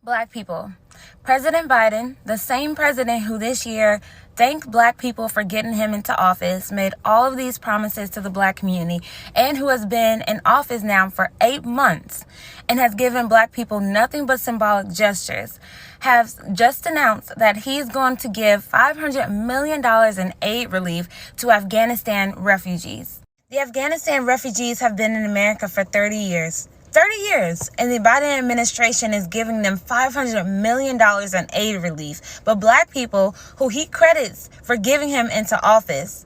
Black people. President Biden, the same president who this year thanked Black people for getting him into office, made all of these promises to the Black community, and who has been in office now for 8 months and has given Black people nothing but symbolic gestures, has just announced that he's going to give $500 million in aid relief to Afghanistan refugees. The Afghanistan refugees have been in America for 30 years. 30 years, and the Biden administration is giving them $500 million in aid relief. But Black people, who he credits for giving him into office,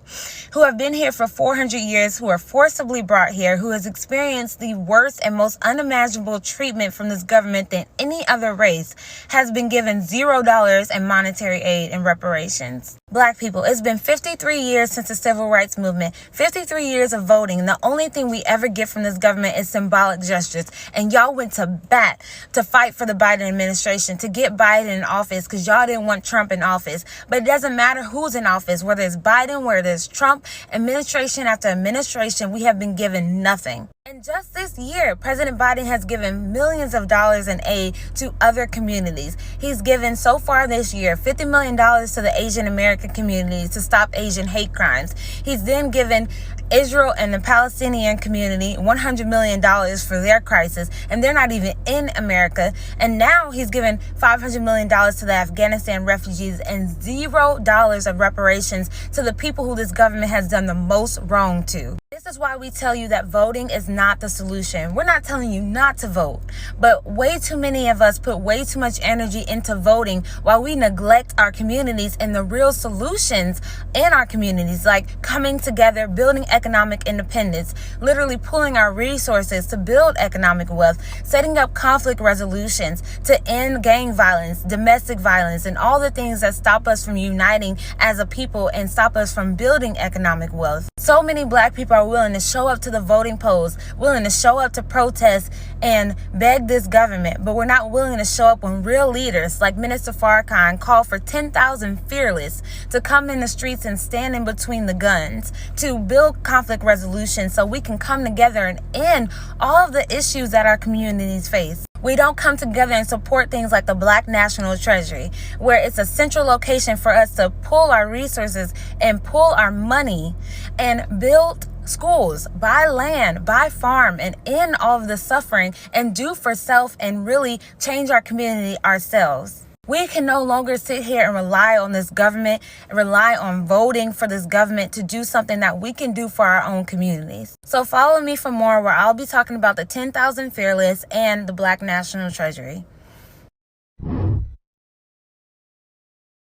who have been here for 400 years, who are forcibly brought here, who has experienced the worst and most unimaginable treatment from this government than any other race, has been given $0 in monetary aid and reparations. Black people, it's been 53 years since the Civil Rights Movement, 53 years of voting, and the only thing we ever get from this government is symbolic gestures. And y'all went to bat to fight for the Biden administration, to get Biden in office, because y'all didn't want Trump in office. But it doesn't matter who's in office, whether it's Biden, whether it's Trump, administration after administration, we have been given nothing. And just this year, President Biden has given millions of dollars in aid to other communities. He's given so far this year $50 million to the Asian American communities to stop Asian hate crimes. He's then given Israel and the Palestinian community $100 million for their crisis, and they're not even in America. And now he's given $500 million to the Afghanistan refugees and $0 of reparations to the people who this government has done the most wrong to. This is why we tell you that voting is not the solution. We're not telling you not to vote, but way too many of us put way too much energy into voting while we neglect our communities and the real solutions in our communities, like coming together, building economic independence, literally pooling our resources to build economic wealth, setting up conflict resolutions to end gang violence, domestic violence, and all the things that stop us from uniting as a people and stop us from building economic wealth. So many Black people are willing to show up to the voting polls, willing to show up to protest and beg this government, but we're not willing to show up when real leaders like Minister Farrakhan call for 10,000 fearless to come in the streets and stand in between the guns to build conflict resolution so we can come together and end all of the issues that our communities face. We don't come together and support things like the Black National Treasury, where it's a central location for us to pull our resources and pull our money and build schools, buy land, buy farm, and end all of the suffering and do for self and really change our community ourselves. We can no longer sit here and rely on this government and rely on voting for this government to do something that we can do for our own communities. So follow me for more, where I'll be talking about the 10,000 Fearless and the Black National Treasury.